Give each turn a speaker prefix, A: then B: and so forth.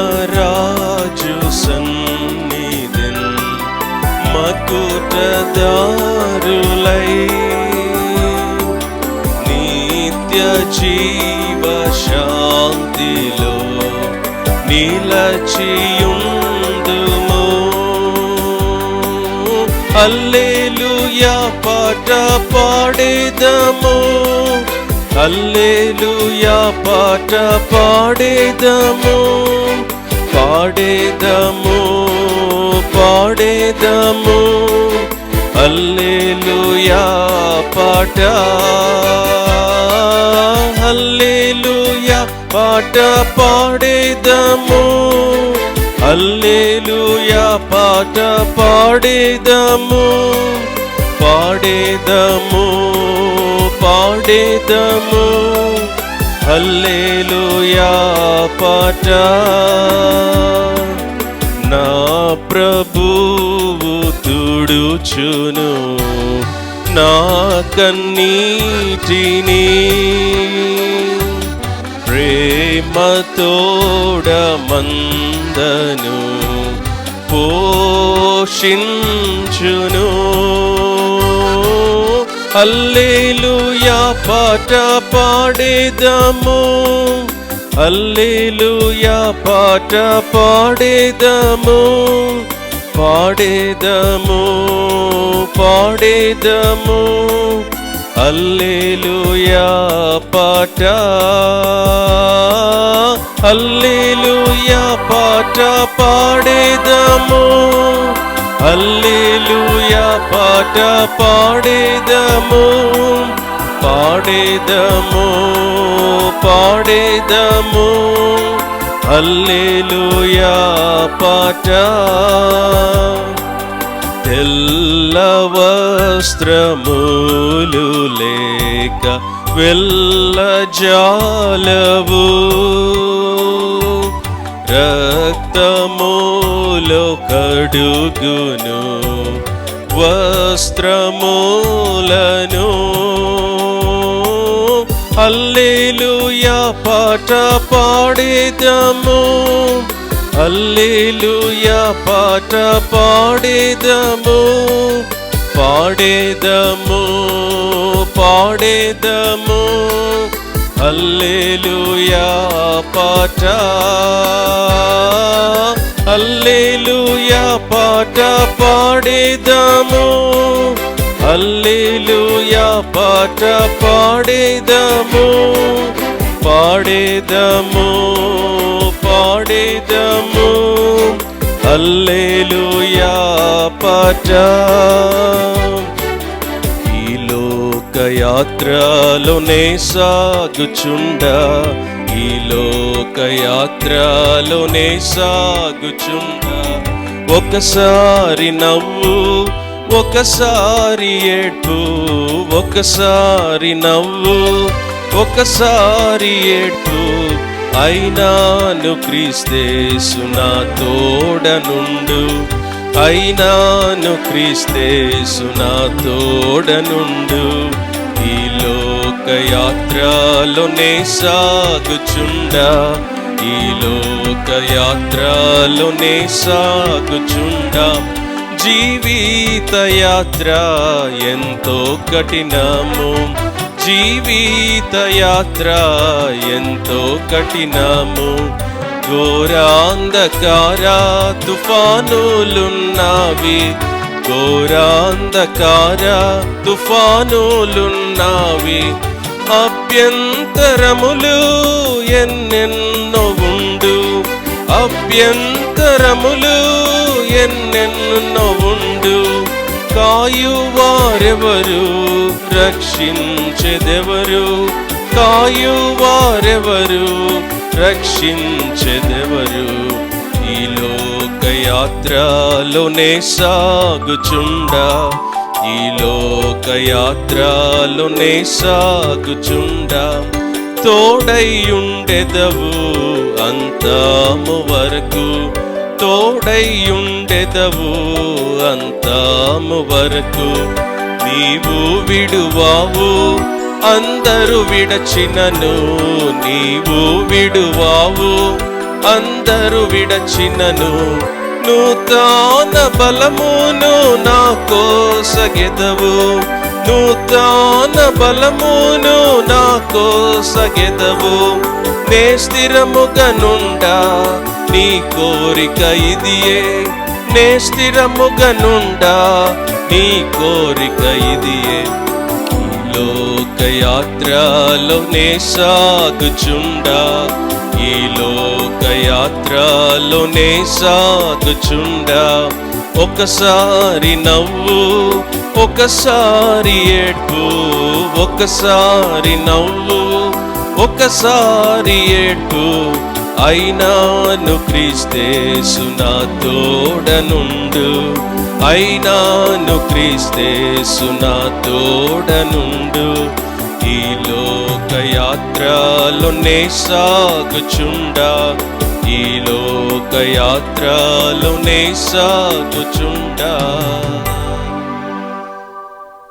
A: మహిమరాజు సన్నిధిన్ మకుటదారులై నిత్య జీవ శాంతిలో నిలచియుందుము. హల్లెలూయా పాట పాడేదము, హల్లెలూయా పాట పాడేదము, పాడేదము పాడేదము. హల్లెలూయా పాట, హల్లెలూయా పాట పాడేదము, హల్లెలూయా పాట పాడేదము, పాడేదము పాడేదము. హల్లెలూయా పాట. నా ప్రభువు తుడుచును నా కన్నీటిని, ప్రేమతోడమందను పోషించును. హల్లెలూయా పాట పాడేదము, హల్లెలూయా పాట పాడేదము, పాడేదము పాడేదము. హల్లెలూయా పాట, హల్లెలూయా పాట పాడేదము, హల్లెలూయా పాట పాడేదము, పాడేదము పాడేదము. హల్లెలూయా పాట. తెల్ల వస్త్రములు లేక వెళ్ళజాలవు, రక్తములో కడుగును వస్త్రములను. హల్లెలూయా పాట పాడేదము, హల్లెలూయా పాట పాడేదము, పాడేదము పాడేదము. హల్లెలూయా పాట, హల్లెలూయా పాట పాడేదము, హల్లెలూయా పాట పాడేదము, పాడేదము పాడేదము. హల్లెలూయా పాట. ఈ లోకయాత్రలోనే సాగుచుండా, ఈ లోకయాత్రలోనే సాగుచుండా, ఒకసారి నవ్వు ఒకసారి ఏడ్పు, ఒకసారి నవ్వు ఒకసారి ఏడ్పు. అయినాను క్రీస్తేసు నా తోడనుండు, అయినాను క్రీస్తేసు నా తోడనుండు. ఈ లోకయాత్రలోనే సాగుచుండా, ఈ లోకయాత్రలోనే సాగుచుండా. జీవిత యాత్ర ఎంతో కఠినము, జీవిత యాత్ర ఎంతో కఠినము. ఘోరాంధకార తుఫానులున్నావి, ఘోరాంధకార తుఫానులున్నావి. అభ్యంతరములు ఎన్నెన్నో ఉండు, అభ్యంతరములు ఎన్నెన్నో ఉండు. కాయువారెవరు, రక్షించెదెవరు, కాయువారెవరు, రక్షించెదెవరు. ఈ లోకయాత్రలోనే సాగుచుండా, ఈ లోకయాత్రలోనే సాగుచుండా. తోడైయుండెదవు అంతము వరకు, తోడైయుండెదవు అంతము వరకు. నీవు విడువావు అందరు విడచినను, నీవు విడువావు అందరు విడచినను. నూతన బలమును నాకోసగెదవు, నూతన బలమును నాకోసగెదవు. నే స్థిరముగనుండా నీ కోరిక ఇదియే, నే స్థిరముగనుండా నీ కోరిక ఇదియే. లోకయాత్రలో నే సాగుచుండా, ఈ లోకయాత్రలో నే సాగుచుండా. ఒకసారి నవ్వు ఒకసారి ఏడ్పు, ఒకసారి నవ్వు ఒకసారి ఏడ్పు. అయినాను క్రీస్తేసు నా తోడనుండు, అయినాను క్రీస్తేసు నా తోడనుండు. ఈ లోకయాత్రలో నే సాగుచుండా, ఈ లోకయాత్రలో నే సాగుచుండా.